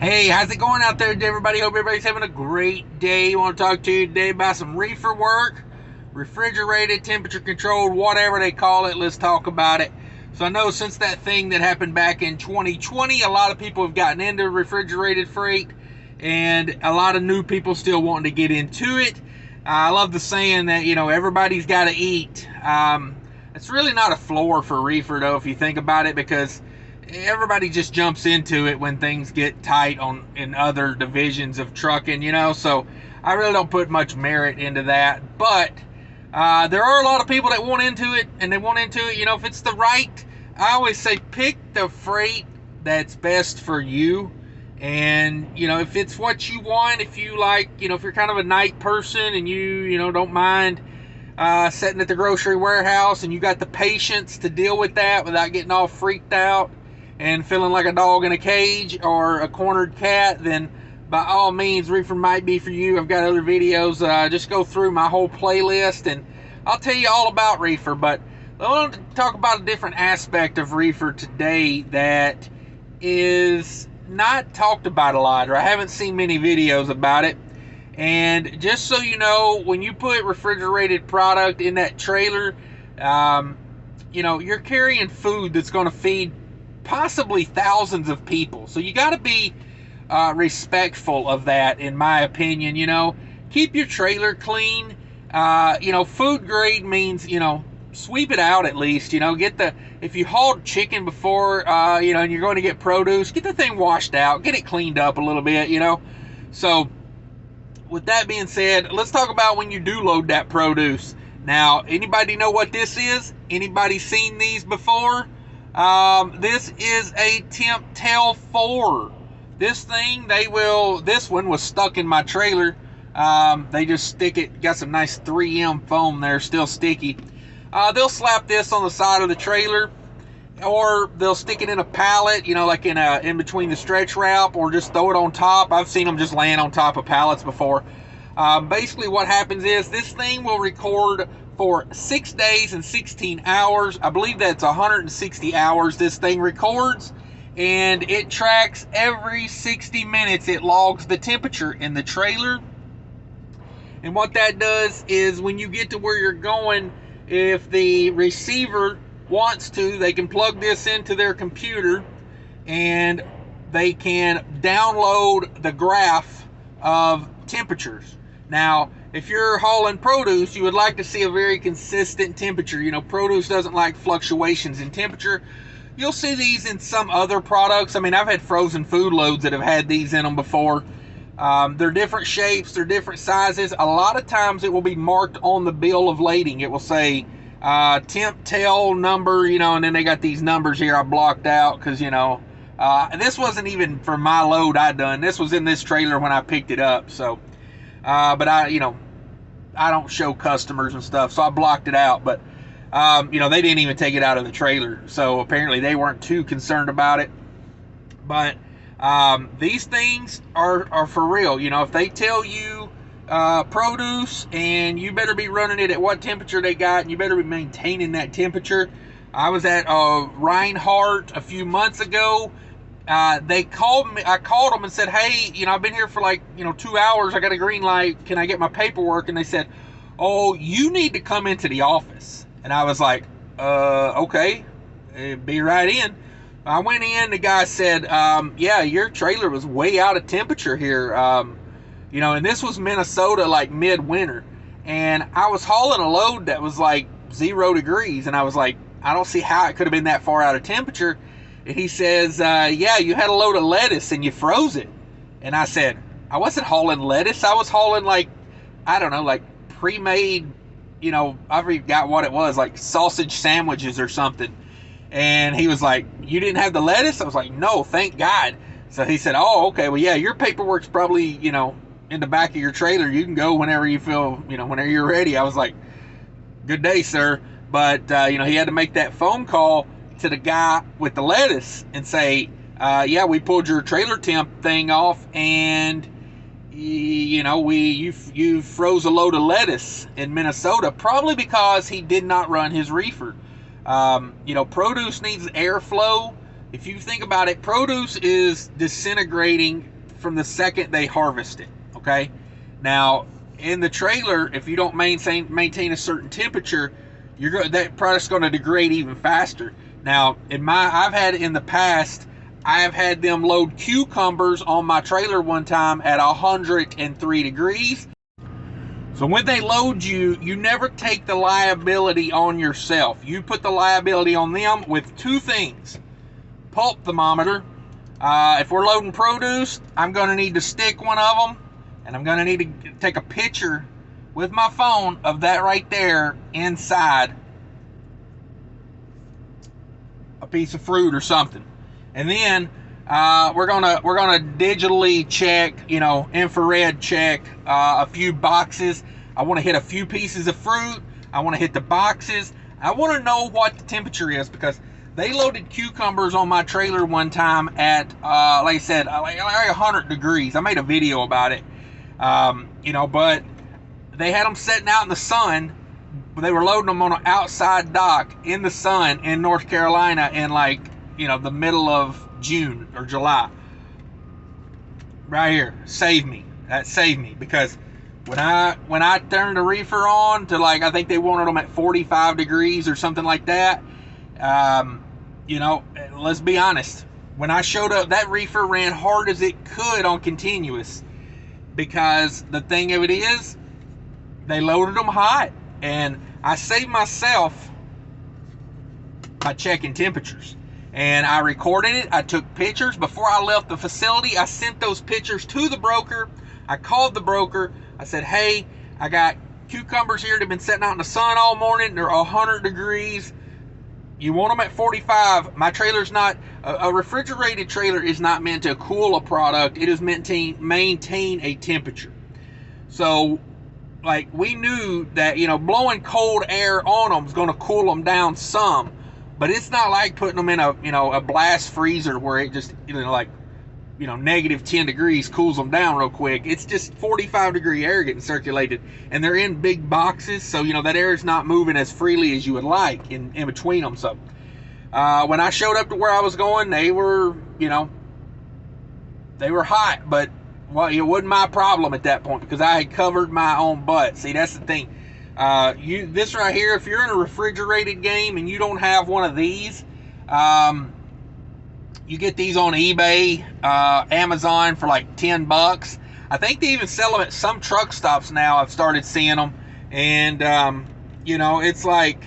Hey, how's it going out there, everybody? Hope everybody's having a great day. I want to talk to you today about some reefer work, refrigerated, temperature controlled, whatever they call it. Let's talk about it. So I know since that thing that happened back in 2020, a lot of people have gotten into refrigerated freight, and a lot of new people still wanting to get into it. I love the saying that, everybody's got to eat. It's really not a floor for reefer, though, if you think about it, because everybody just jumps into it when things get tight in other divisions of trucking, so I really don't put much merit into that. But there are a lot of people that want into it, and they want into it, if it's the right, I always say pick the freight that's best for you. And if it's what you want, if you like, if you're kind of a night person and you don't mind sitting at the grocery warehouse, and you got the patience to deal with that without getting all freaked out and feeling like a dog in a cage or a cornered cat, then by all means, reefer might be for you. I've got other videos. Just go through my whole playlist and I'll tell you all about reefer. But I want to talk about a different aspect of reefer today that is not talked about a lot, or I haven't seen many videos about it. And just so you know, when you put refrigerated product in that trailer, you're carrying food that's going to feed possibly thousands of people. So you got to be respectful of that, in my opinion. Keep your trailer clean. Food grade means, sweep it out at least. If you hauled chicken before, and you're going to get produce, get the thing washed out, get it cleaned up a little bit, So with that being said, let's talk about when you do load that produce. Now, anybody know what this is? Anybody seen these before? This is a temp tail 4. This thing, this one was stuck in my trailer. They just stick it, got some nice 3M foam there, still sticky. They'll slap this on the side of the trailer, or they'll stick it in a pallet, like in between the stretch wrap, or just throw it on top. I've seen them just laying on top of pallets before. Basically what happens is this thing will record for 6 days and 16 hours. I believe that's 160 hours this thing records, and it tracks every 60 minutes. It logs the temperature in the trailer. And what that does is when you get to where you're going, if the receiver wants to, they can plug this into their computer and they can download the graph of temperatures. Now, if you're hauling produce, you would like to see a very consistent temperature. Produce doesn't like fluctuations in temperature. You'll see these in some other products. I mean, I've had frozen food loads that have had these in them before. They're different shapes, they're different sizes. A lot of times it will be marked on the bill of lading. It will say temp tail number, and then they got these numbers here I blocked out because, this wasn't even for my load I done. This was in this trailer when I picked it up. So, but I don't show customers and stuff, so I blocked it out. But, they didn't even take it out of the trailer. So apparently they weren't too concerned about it. But these things are for real. If they tell you produce, and you better be running it at what temperature they got, and you better be maintaining that temperature. I was at Reinhardt a few months ago. They called me. I called them and said, hey, I've been here for 2 hours. I got a green light. Can I get my paperwork? And they said, oh, you need to come into the office. And I was like, okay, be right in. I went in. The guy said, yeah, your trailer was way out of temperature here. And this was Minnesota, midwinter. And I was hauling a load that was 0 degrees. And I was like, I don't see how it could have been that far out of temperature. And he says, yeah, you had a load of lettuce and you froze it. And I said, I wasn't hauling lettuce. I was hauling I don't know, pre-made, I forgot what it was, sausage sandwiches or something. And he was like, you didn't have the lettuce? I was like, no, thank God. So he said, oh, okay, well, yeah, your paperwork's probably, in the back of your trailer. You can go whenever you feel, whenever you're ready. I was like, good day, sir. But, he had to make that phone call to the guy with the lettuce and say, yeah, we pulled your trailer temp thing off, and you froze a load of lettuce in Minnesota, probably because he did not run his reefer. Produce needs airflow. if you think about it, produce is disintegrating from the second they harvest it, okay? Now, in the trailer, if you don't maintain a certain temperature, that product's going to degrade even faster. Now, I've had in the past, I have had them load cucumbers on my trailer one time at 103 degrees. So when they load you, you never take the liability on yourself. You put the liability on them with two things. Pulp thermometer. If we're loading produce, I'm going to need to stick one of them, and I'm going to need to take a picture with my phone of that right there inside a piece of fruit or something. And then we're gonna digitally check, infrared check a few boxes. I want to hit a few pieces of fruit. I want to hit the boxes. I want to know what the temperature is, because they loaded cucumbers on my trailer one time at like I said, like 100 degrees. I made a video about it, but they had them sitting out in the sun. They were loading them on an outside dock in the sun in North Carolina in the middle of June or July. Right here, that saved me, because when I turned the reefer on to I think they wanted them at 45 degrees or something like that. Let's be honest, when I showed up, that reefer ran hard as it could on continuous, because the thing of it is, they loaded them hot, and I saved myself by checking temperatures. And I recorded it. I took pictures. Before I left the facility, I sent those pictures to the broker. I called the broker. I said, hey, I got cucumbers here that have been sitting out in the sun all morning. They're 100 degrees. You want them at 45. My trailer's not, a refrigerated trailer is not meant to cool a product. It is meant to maintain a temperature. So, we knew that, blowing cold air on them is going to cool them down some. But it's not like putting them in a blast freezer where it just, negative 10 degrees cools them down real quick. It's just 45 degree air getting circulated, and they're in big boxes, so that air is not moving as freely as you would like in between them. So when I showed up to where I was going, they were hot, but it wasn't my problem at that point, because I had covered my own butt. See, that's the thing. This right here, if you're in a refrigerated game and you don't have one of these, you get these on eBay, Amazon for like $10. I think they even sell them at some truck stops now. I've started seeing them, and it's like,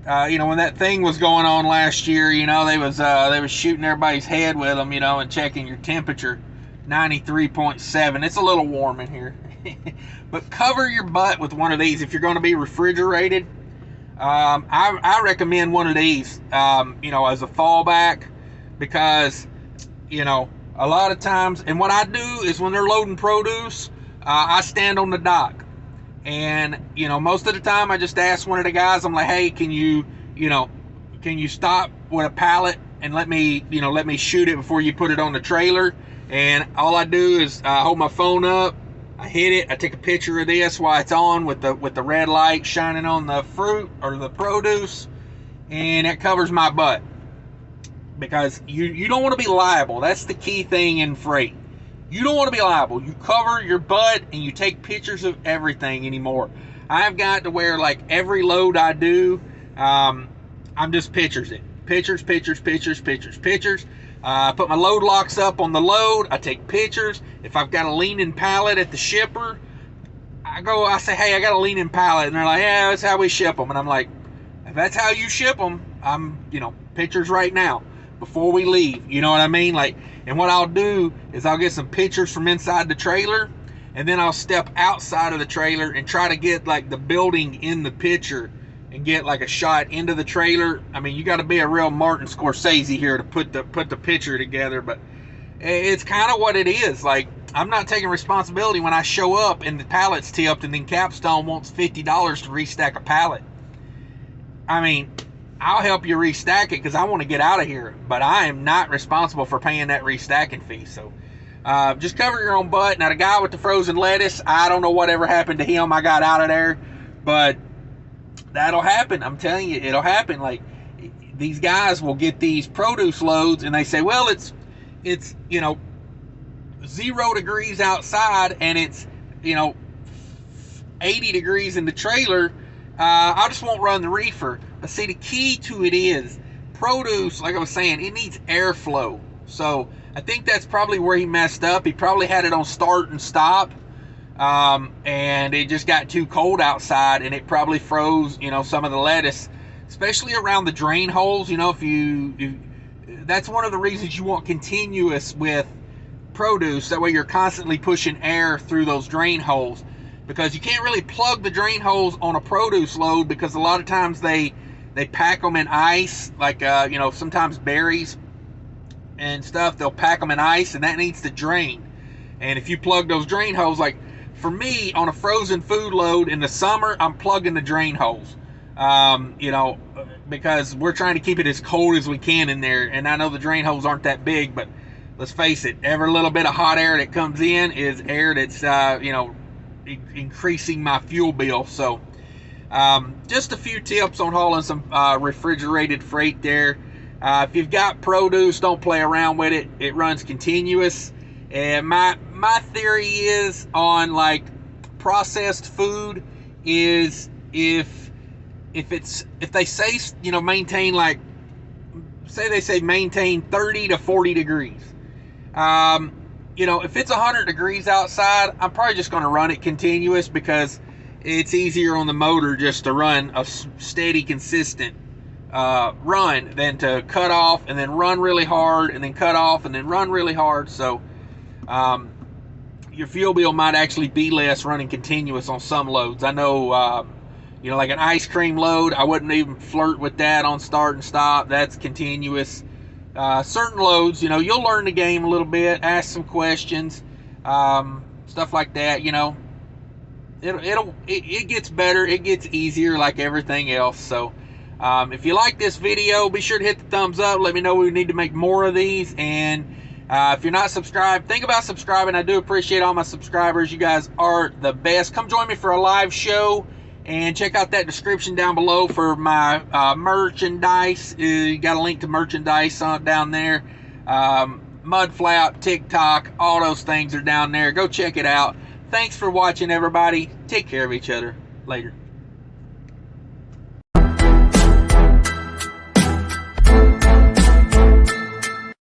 when that thing was going on last year, they was shooting everybody's head with them, and checking your temperature. 93.7. It's a little warm in here. But cover your butt with one of these if you're going to be refrigerated. I recommend one of these, as a fallback, because, a lot of times, and what I do is when they're loading produce, I stand on the dock. And, most of the time I just ask one of the guys, I'm like, hey, can you stop with a pallet and let me shoot it before you put it on the trailer? And all I do is hold my phone up, I hit it, I take a picture of this while it's on with the red light shining on the fruit or the produce, and it covers my butt. Because you don't want to be liable. That's the key thing in freight. You don't want to be liable. You cover your butt and you take pictures of everything anymore. I've got to where every load I do, I'm just pictures it. Pictures. I put my load locks up on the load. I take pictures. If I've got a leaning pallet at the shipper, I say, hey, I got a leaning pallet. And they're like, yeah, that's how we ship them. And I'm like, if that's how you ship them, I'm, pictures right now before we leave. You know what I mean? And what I'll do is I'll get some pictures from inside the trailer, and then I'll step outside of the trailer and try to get the building in the picture and get a shot into the trailer. I mean, you got to be a real Martin Scorsese here to put the picture together, but it's kind of what it is. I'm not taking responsibility when I show up and the pallet's tipped and then Capstone wants $50 to restack a pallet. I mean, I'll help you restack it because I want to get out of here, but I am not responsible for paying that restacking fee. So just cover your own butt. Now, the guy with the frozen lettuce, I don't know whatever happened to him. I got out of there, but that'll happen. I'm telling you, it'll happen. these guys will get these produce loads and they say, well, it's 0 degrees outside and it's 80 degrees in the trailer. I just won't run the reefer. But see, the key to it is produce, like I was saying, it needs airflow. So I think that's probably where he messed up. He probably had it on start and stop, and it just got too cold outside, and it probably froze, some of the lettuce, especially around the drain holes. That's one of the reasons you want continuous with produce. That way you're constantly pushing air through those drain holes, because you can't really plug the drain holes on a produce load, because a lot of times they pack them in ice, like sometimes berries and stuff, they'll pack them in ice, and that needs to drain. And if you plug those drain holes, like for me on a frozen food load in the summer, I'm plugging the drain holes, because we're trying to keep it as cold as we can in there. And I know the drain holes aren't that big, but let's face it, every little bit of hot air that comes in is air that's increasing my fuel bill. So just a few tips on hauling some refrigerated freight there. If you've got produce, don't play around with it. It runs continuous. And my theory is on like processed food is if they say maintain, like say they say maintain 30 to 40 degrees. If it's 100 degrees outside, I'm probably just going to run it continuous, because it's easier on the motor just to run a steady, consistent run than to cut off and then run really hard and then cut off and then run really hard. So your fuel bill might actually be less running continuous on some loads. I know, like an ice cream load, I wouldn't even flirt with that on start and stop. That's continuous. Certain loads, you'll learn the game a little bit, ask some questions, stuff like that. It gets better, it gets easier, like everything else. So if you like this video, be sure to hit the thumbs up. Let me know we need to make more of these. And if you're not subscribed, think about subscribing. I do appreciate all my subscribers. You guys are the best. Come join me for a live show, and check out that description down below for my merchandise. You got a link to merchandise down there. Mudflap, TikTok, all those things are down there. Go check it out. Thanks for watching, everybody. Take care of each other. Later.